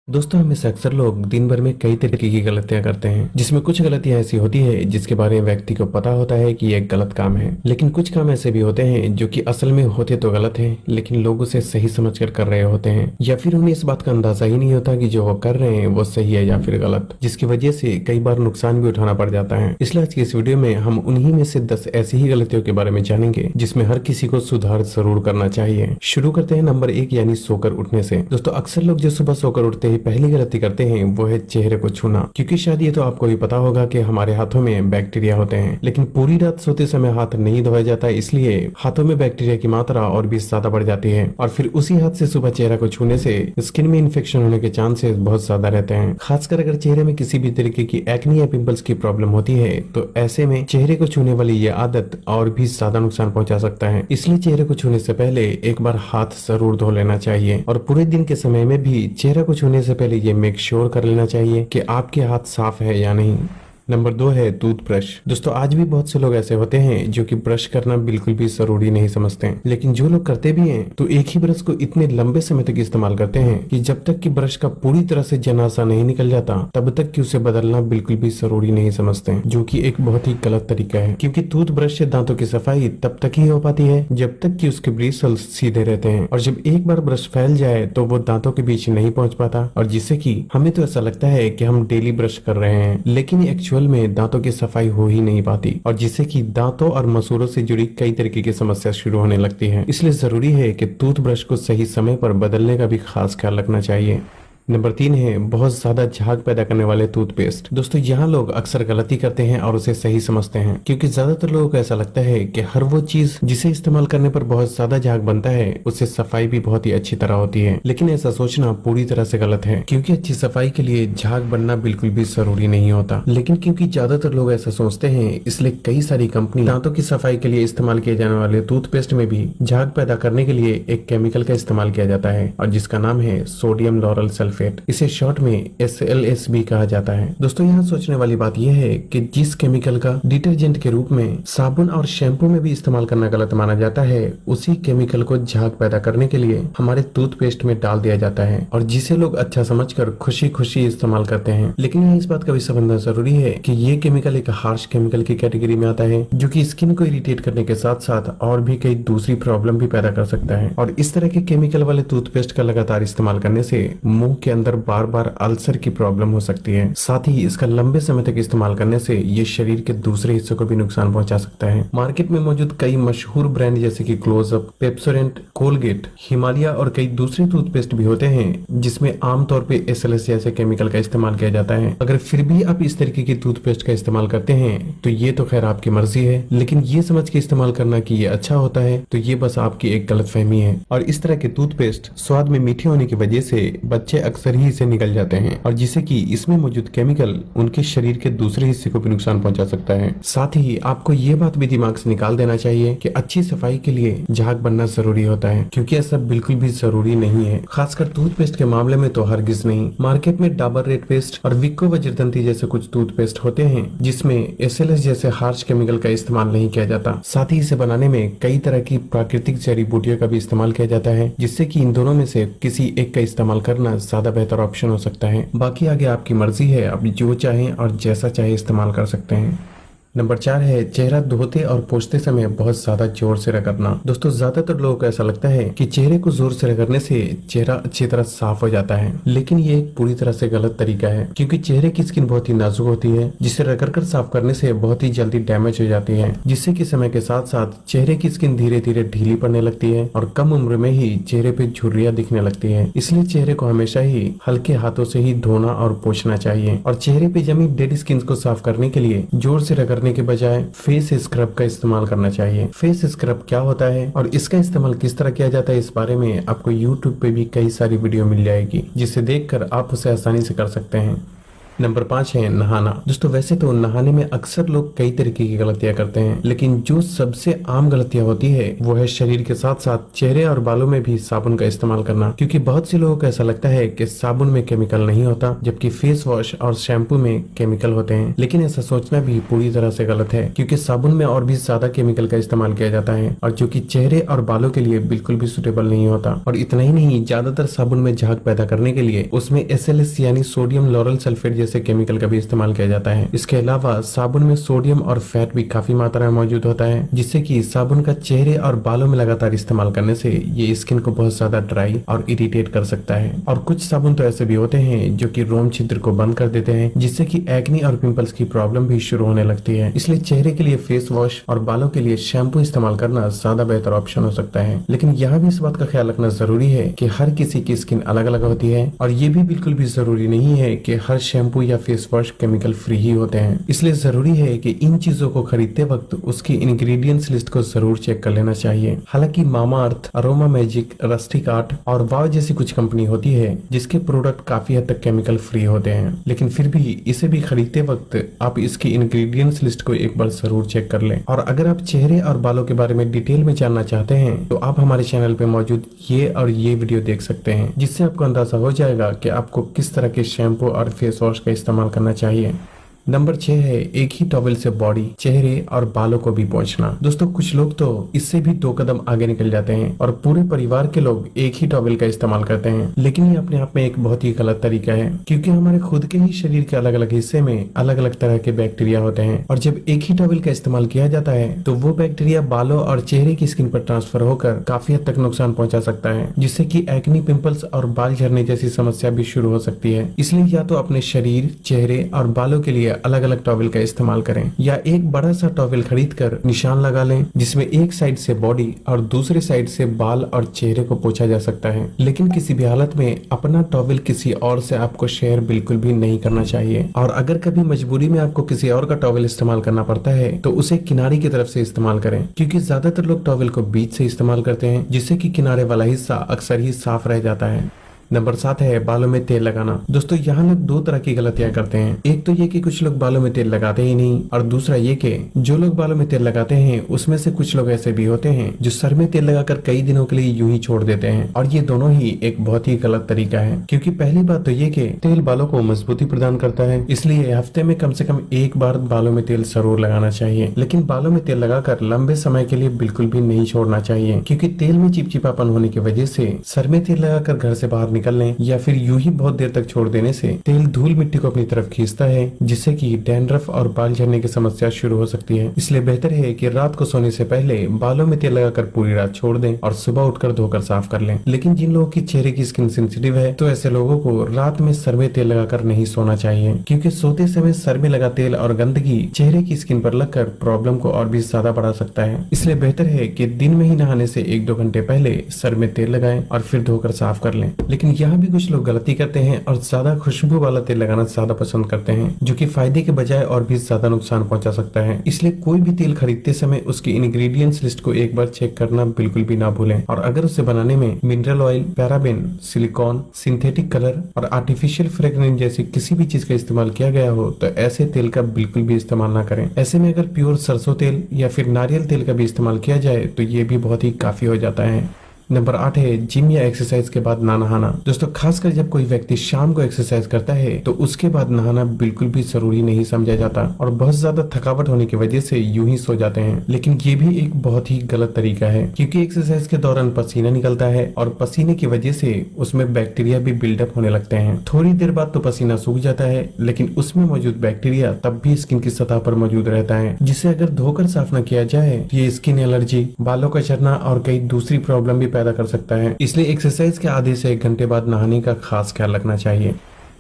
दोस्तों हमें से अक्सर लोग दिन भर में कई तरीके की गलतियां करते हैं, जिसमें कुछ गलतियां ऐसी होती है जिसके बारे में व्यक्ति को पता होता है कि ये एक गलत काम है, लेकिन कुछ काम ऐसे भी होते हैं जो कि असल में होते तो गलत हैं, लेकिन लोग उसे सही समझकर कर रहे होते हैं, या फिर उन्हें इस बात का अंदाजा ही नहीं होता कि जो वो कर रहे हैं वो सही है या फिर गलत, जिसकी वजह से कई बार नुकसान भी उठाना पड़ जाता है। इसलिए आज की इस वीडियो में हम उन्हीं में से 10 ऐसी ही गलतियों के बारे में जानेंगे जिसमें हर किसी को सुधार जरूर करना चाहिए। शुरू करते हैं नंबर 1 यानी सोकर उठने से। दोस्तों अक्सर लोग जो सुबह सोकर उठते ही पहली गलती करते हैं वो है चेहरे को छूना, क्योंकि शायद ये तो आपको भी पता होगा कि हमारे हाथों में बैक्टीरिया होते हैं, लेकिन पूरी रात सोते समय हाथ नहीं धोया जाता, इसलिए हाथों में बैक्टीरिया की मात्रा और भी ज्यादा बढ़ जाती है और फिर उसी हाथ से सुबह चेहरा को छूने से स्किन में इन्फेक्शन होने के चांसेस बहुत ज्यादा रहते हैं। खासकर अगर चेहरे में किसी भी तरीके की एक्ने या पिंपल्स की प्रॉब्लम होती है तो ऐसे में चेहरे को छूने वाली ये आदत और भी ज्यादा नुकसान पहुंचा सकता है। इसलिए चेहरे को छूने से पहले एक बार हाथ जरूर धो लेना चाहिए और पूरे दिन के समय में भी चेहरा को छूने से पहले ये मेक श्योर कर लेना चाहिए कि आपके हाथ साफ है या नहीं। नंबर 2 है टूथब्रश। दोस्तों आज भी बहुत से लोग ऐसे होते हैं जो कि ब्रश करना बिल्कुल भी जरूरी नहीं समझते हैं, लेकिन जो लोग करते भी हैं तो एक ही ब्रश को इतने लंबे समय तक इस्तेमाल करते हैं कि जब तक कि ब्रश का पूरी तरह से जनासा नहीं निकल जाता तब तक कि उसे बदलना बिल्कुल भी जरूरी नहीं समझते हैं, जो कि एक बहुत ही गलत तरीका है, क्योंकि टूथब्रश से दांतों की सफाई तब तक ही हो पाती है जब तक कि उसके ब्रिसल्स सीधे रहते हैं, और जब एक बार ब्रश फैल जाए तो वो दांतों के बीच नहीं पहुंच पाता, और जिससे कि हमें तो ऐसा लगता है कि हम डेली ब्रश कर रहे हैं, लेकिन एक्चुअल में दांतों की सफाई हो ही नहीं पाती, और जिससे कि दांतों और मसूड़ों से जुड़ी कई तरीके की समस्या शुरू होने लगती है। इसलिए जरूरी है कि टूथब्रश को सही समय पर बदलने का भी खास ख्याल रखना चाहिए। नंबर 3 है बहुत ज्यादा झाग पैदा करने वाले टूथपेस्ट। दोस्तों यहाँ लोग अक्सर गलती करते हैं और उसे सही समझते हैं, क्योंकि ज्यादातर लोगों को ऐसा लगता है कि हर वो चीज जिसे इस्तेमाल करने पर बहुत ज्यादा झाग बनता है उससे सफाई भी बहुत ही अच्छी तरह होती है, लेकिन ऐसा सोचना पूरी तरह से गलत है, क्योंकि अच्छी सफाई के लिए झाग बनना बिल्कुल भी जरूरी नहीं होता, लेकिन क्योंकि ज्यादातर लोग ऐसा सोचते हैं इसलिए कई सारी कंपनी दांतों की सफाई के लिए इस्तेमाल किए जाने वाले टूथपेस्ट में भी झाग पैदा करने के लिए एक केमिकल का इस्तेमाल किया जाता है और जिसका नाम है सोडियम लॉरल सल्फेट। इसे शॉर्ट में SLS भी कहा जाता है। दोस्तों यहाँ सोचने वाली बात यह है कि जिस केमिकल का डिटर्जेंट के रूप में साबुन और शैम्पू में भी इस्तेमाल करना गलत माना जाता है, उसी केमिकल को झाग पैदा करने के लिए हमारे टूथपेस्ट में डाल दिया जाता है और जिसे लोग अच्छा समझकर खुशी खुशी इस्तेमाल करते हैं। लेकिन यहाँ इस बात का भी समझना जरूरी है कि ये केमिकल एक हार्श केमिकल की कैटेगरी में आता है, जो कि स्किन को इरिटेट करने के साथ साथ और भी कई दूसरी प्रॉब्लम भी पैदा कर सकता है, और इस तरह के केमिकल वाले टूथपेस्ट का लगातार इस्तेमाल करने से मुंह के अंदर बार बार अल्सर की प्रॉब्लम हो सकती है। साथ ही इसका लंबे समय तक इस्तेमाल करने से ये शरीर के दूसरे हिस्सों को भी नुकसान पहुंचा सकता है। मार्केट में मौजूद कई मशहूर ब्रांड जैसे कि क्लोजअप, पेप्सोडेंट, कोलगेट, हिमालय और कई दूसरे टूथपेस्ट भी होते हैं जिसमें आमतौर पे SLS जैसे केमिकल का इस्तेमाल किया जाता है। अगर फिर भी आप इस तरीके की टूथपेस्ट का इस्तेमाल करते हैं तो ये तो खैर आपकी मर्जी है, लेकिन ये समझ के इस्तेमाल करना कि ये अच्छा होता है तो ये बस आपकी एक गलतफहमी है। और इस तरह के टूथपेस्ट स्वाद में मीठे होने की वजह से बच्चे अक्सर ही इसे निकल जाते हैं, और जिससे कि इसमें मौजूद केमिकल उनके शरीर के दूसरे हिस्से को भी नुकसान पहुंचा सकता है। साथ ही आपको ये बात भी दिमाग से निकाल देना चाहिए कि अच्छी सफाई के लिए झाग बनना जरूरी होता है, क्योंकि ऐसा बिल्कुल भी जरूरी नहीं है। खासकर टूथपेस्ट के मामले में तो हरगिज नहीं। मार्केट में डाबर रेड पेस्ट और विक्को वज्रदंती जैसे कुछ टूथपेस्ट होते हैं जिसमें SLS जैसे हार्श केमिकल का इस्तेमाल नहीं किया जाता। साथ ही इसे बनाने में कई तरह की प्राकृतिक जड़ी बूटियों का भी इस्तेमाल किया जाता है, जिससे कि इन दोनों में से किसी एक का इस्तेमाल करना ज्यादा बेहतर ऑप्शन हो सकता है। बाकी आगे आपकी मर्जी है, आप जो चाहें और जैसा चाहे इस्तेमाल कर सकते हैं। नंबर 4 है चेहरा धोते और पोंछते समय बहुत ज्यादा जोर से रगड़ना। दोस्तों ज्यादातर लोगों को ऐसा लगता है कि चेहरे को जोर से रगड़ने से चेहरा अच्छी तरह साफ हो जाता है, लेकिन ये एक पूरी तरह से गलत तरीका है, क्योंकि चेहरे की स्किन बहुत ही नाजुक होती है जिसे रगड़कर साफ करने से बहुत ही जल्दी डैमेज हो जाती है, जिससे कि समय के साथ साथ चेहरे की स्किन धीरे धीरे ढीली पड़ने लगती है और कम उम्र में ही चेहरे पे झुर्रियां दिखने लगती है। इसलिए चेहरे को हमेशा ही हल्के हाथों से ही धोना और पोंछना चाहिए, और चेहरे पे जमी डेड स्किन को साफ करने के लिए जोर से रगड़ने के बजाय फेस स्क्रब का इस्तेमाल करना चाहिए। फेस स्क्रब क्या होता है और इसका इस्तेमाल किस तरह किया जाता है, इस बारे में आपको YouTube पे भी कई सारी वीडियो मिल जाएगी, जिसे देखकर आप उसे आसानी से कर सकते हैं। नंबर 5 है नहाना। दोस्तों वैसे तो नहाने में अक्सर लोग कई तरीके की गलतियां करते हैं, लेकिन जो सबसे आम गलतियां होती है वो है शरीर के साथ साथ चेहरे और बालों में भी साबुन का इस्तेमाल करना। क्योंकि बहुत से लोगों को ऐसा लगता है कि साबुन में केमिकल नहीं होता, जबकि फेस वॉश और शैम्पू में केमिकल होते हैं। लेकिन ऐसा सोचना भी पूरी तरह से गलत है, क्योंकि साबुन में और भी ज्यादा केमिकल का इस्तेमाल किया जाता है, और जो कि चेहरे और बालों के लिए बिल्कुल भी सुटेबल नहीं होता। और इतना ही नहीं, ज्यादातर साबुन में झाग पैदा करने के लिए उसमें SLS यानी सोडियम लॉरल सल्फेट जैसे केमिकल का भी इस्तेमाल किया जाता है। इसके अलावा साबुन में सोडियम और फैट भी काफी मात्रा में मौजूद होता है, जिससे कि साबुन का चेहरे और बालों में लगातार इस्तेमाल करने से ये स्किन को बहुत ज्यादा ड्राई और इरिटेट कर सकता है। और कुछ साबुन तो ऐसे भी होते हैं जो कि रोम छिद्र को बंद कर देते हैं, जिससे कि एक्ने और पिंपल्स की प्रॉब्लम भी शुरू होने लगती है। इसलिए चेहरे के लिए फेस वॉश और बालों के लिए शैम्पू इस्तेमाल करना ज्यादा बेहतर ऑप्शन हो सकता है। लेकिन यहाँ भी इस बात का ख्याल रखना जरूरी है कि हर किसी की स्किन अलग अलग होती है, और ये भी बिल्कुल भी जरूरी नहीं है कि हर शैम्पू या फेस वॉश केमिकल फ्री ही होते हैं। इसलिए जरूरी है कि इन चीजों को खरीदते वक्त उसकी इंग्रेडिएंट्स लिस्ट को जरूर चेक कर लेना चाहिए। हालांकि मामा अर्थ, अरोमा मैजिक, रस्टिक आर्ट और वाव जैसी कुछ कंपनी होती है जिसके प्रोडक्ट काफी हद तक केमिकल फ्री होते हैं, लेकिन फिर भी इसे भी खरीदते वक्त आप इसकी इंग्रेडिएंट्स लिस्ट को एक बार जरूर चेक कर लें। और अगर आप चेहरे और बालों के बारे में डिटेल में जानना चाहते हैं तो आप हमारे चैनल पे मौजूद ये वीडियो देख सकते हैं, जिससे आपको अंदाजा हो जाएगा कि आपको किस तरह के शैम्पू और फेस वॉश का इस्तेमाल करना चाहिए। नंबर 6 है एक ही टॉवल से बॉडी, चेहरे और बालों को भी पोंछना। दोस्तों कुछ लोग तो इससे भी 2 कदम आगे निकल जाते हैं और पूरे परिवार के लोग एक ही टॉवल का इस्तेमाल करते हैं, लेकिन ये अपने आप में एक बहुत ही गलत तरीका है, क्योंकि हमारे खुद के ही शरीर के अलग अलग हिस्से में अलग अलग तरह के बैक्टीरिया होते हैं, और जब एक ही टॉवल का इस्तेमाल किया जाता है तो वो बैक्टीरिया बालों और चेहरे की स्किन पर ट्रांसफर होकर काफी हद तक नुकसान पहुंचा सकता है, जिससे कि एक्ने, पिंपल्स और बाल झड़ने जैसी समस्या भी शुरू हो सकती है। इसलिए या तो अपने शरीर, चेहरे और बालों के लिए अलग अलग टॉवल का इस्तेमाल करें, या एक बड़ा सा टॉवल खरीद कर निशान लगा लें, जिसमें एक साइड से बॉडी और दूसरे साइड से बाल और चेहरे को पोंछा जा सकता है। लेकिन किसी भी हालत में अपना टॉवल किसी और से आपको शेयर बिल्कुल भी नहीं करना चाहिए, और अगर कभी मजबूरी में आपको किसी और का टॉवल इस्तेमाल करना पड़ता है तो उसे किनारे की तरफ से इस्तेमाल करें, क्योंकि ज्यादातर लोग टॉवल को बीच से इस्तेमाल करते हैं, जिससे कि किनारे वाला हिस्सा अक्सर ही साफ रह जाता है। नंबर 7 है बालों में तेल लगाना। दोस्तों यहाँ लोग 2 तरह की गलतियां करते हैं। एक तो ये कि कुछ लोग बालों में तेल लगाते ही नहीं, और दूसरा ये कि जो लोग बालों में तेल लगाते हैं उसमें से कुछ लोग ऐसे भी होते हैं जो सर में तेल लगाकर कई दिनों के लिए यूं ही छोड़ देते हैं, और ये दोनों ही एक बहुत ही गलत तरीका है। क्योंकि पहली बात तो ये कि तेल बालों को मजबूती प्रदान करता है, इसलिए हफ्ते में कम से कम एक बार बालों में तेल जरूर लगाना चाहिए। लेकिन बालों में तेल लगाकर लंबे समय के लिए बिल्कुल भी नहीं छोड़ना चाहिए, क्योंकि तेल में चिपचिपापन होने की वजह से सर में तेल लगाकर घर से बाहर निकलने या फिर यूं ही बहुत देर तक छोड़ देने से तेल धूल मिट्टी को अपनी तरफ खींचता है, जिससे कि डैंड्रफ और बाल झड़ने की समस्या शुरू हो सकती है। इसलिए बेहतर है कि रात को सोने से पहले बालों में तेल लगाकर पूरी रात छोड़ दें और सुबह उठकर धोकर साफ कर लें। लेकिन जिन लोगों की चेहरे की स्किन सेंसिटिव है तो ऐसे लोगों को रात में सर में तेल लगाकर नहीं सोना चाहिए, क्योंकि सोते समय सर में लगा तेल और गंदगी चेहरे की स्किन पर लगकर प्रॉब्लम को और भी ज्यादा बढ़ा सकता है। इसलिए बेहतर है कि दिन में ही नहाने से 1-2 घंटे पहले सर में तेल लगाएं और फिर धोकर साफ कर लें। लेकिन यहाँ भी कुछ लोग गलती करते हैं और ज्यादा खुशबू वाला तेल लगाना ज्यादा पसंद करते हैं, जो कि फायदे के बजाय और भी ज्यादा नुकसान पहुंचा सकता है। इसलिए कोई भी तेल खरीदते समय उसकी इंग्रेडिएंट्स लिस्ट को एक बार चेक करना बिल्कुल भी ना भूलें, और अगर उसे बनाने में mineral oil, paraben, silicon, synthetic colour और आर्टिफिशियल फ्रेग्रेंस जैसी किसी भी चीज का इस्तेमाल किया गया हो तो ऐसे तेल का बिल्कुल भी इस्तेमाल ना करें। ऐसे में अगर प्योर सरसों तेल या फिर नारियल तेल का भी इस्तेमाल किया जाए तो ये भी बहुत ही काफी हो जाता है। नंबर 8 है जिम या एक्सरसाइज के बाद ना नहाना। दोस्तों खासकर जब कोई व्यक्ति शाम को एक्सरसाइज करता है तो उसके बाद नहाना बिल्कुल भी जरूरी नहीं समझा जाता, और बहुत ज्यादा थकावट होने की वजह से यूं ही सो जाते हैं। लेकिन ये भी एक बहुत ही गलत तरीका है, क्योंकि एक्सरसाइज के दौरान पसीना निकलता है और पसीने की वजह से उसमें बैक्टीरिया भी बिल्डअप होने लगते हैं। थोड़ी देर बाद तो पसीना सूख जाता है, लेकिन उसमें मौजूद बैक्टीरिया तब भी स्किन की सतह पर मौजूद रहता है, जिसे अगर धोकर साफ न किया जाए तो ये स्किन एलर्जी, बालों का झड़ना और कई दूसरी प्रॉब्लम भी पैदा कर सकता है। इसलिए एक्सरसाइज के आधे से 1 घंटे बाद नहाने का खास ख्याल रखना चाहिए।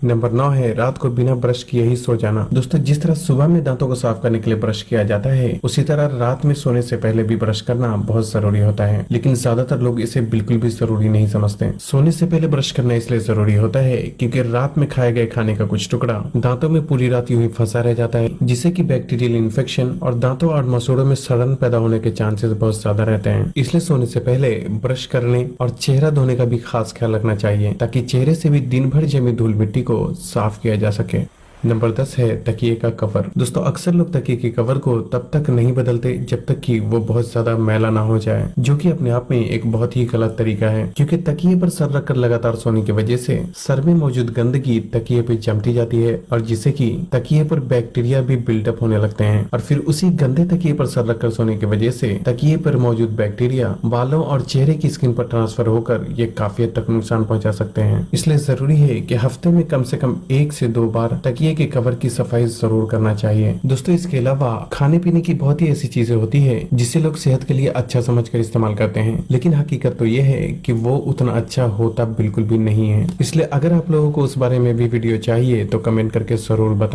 नंबर 9 है रात को बिना ब्रश किए ही सो जाना। दोस्तों जिस तरह सुबह में दांतों को साफ करने के लिए ब्रश किया जाता है, उसी तरह रात में सोने से पहले भी ब्रश करना बहुत जरूरी होता है, लेकिन ज्यादातर लोग इसे बिल्कुल भी जरूरी नहीं समझते। सोने से पहले ब्रश करना इसलिए जरूरी होता है क्योंकि रात में खाए गए खाने का कुछ टुकड़ा दांतों में पूरी रात यूं ही फंसा रह जाता है, जिससे कि बैक्टीरियल इन्फेक्शन और दांतों और मसूड़ों में सड़न पैदा होने के चांसेस बहुत ज्यादा रहते हैं। इसलिए सोने से पहले ब्रश करने और चेहरा धोने का भी खास ख्याल रखना चाहिए, ताकि चेहरे से भी दिन भर जमी धूल मिट्टी को साफ किया जा सके। नंबर 10 है तकिए का कवर। दोस्तों अक्सर लोग तकिए के कवर को तब तक नहीं बदलते जब तक कि वो बहुत ज्यादा मैला ना हो जाए, जो कि अपने आप में एक बहुत ही गलत तरीका है, क्योंकि तकिए पर सर रखकर लगातार सोने की वजह से सर में मौजूद गंदगी तकिए पे जमती जाती है और जिससे कि तकिए पर बैक्टीरिया भी बिल्डअप होने लगते हैं और फिर उसी गंदे तकिए पर सर रखकर सोने की वजह से तकिए पर मौजूद बैक्टीरिया बालों और चेहरे की स्किन पर ट्रांसफर होकर ये काफी हद तक नुकसान पहुंचा सकते हैं। इसलिए जरूरी है कि हफ्ते में कम से कम 1 से 2 बार तकिए के कवर की सफाई जरूर करना चाहिए। दोस्तों इसके अलावा खाने पीने की बहुत ही ऐसी चीजें होती है जिसे लोग सेहत के लिए अच्छा समझकर इस्तेमाल करते हैं, लेकिन हकीकत तो ये है कि वो उतना अच्छा होता बिल्कुल भी नहीं है। इसलिए अगर आप लोगों को उस बारे में भी वीडियो चाहिए तो कमेंट करके जरूर बताएं।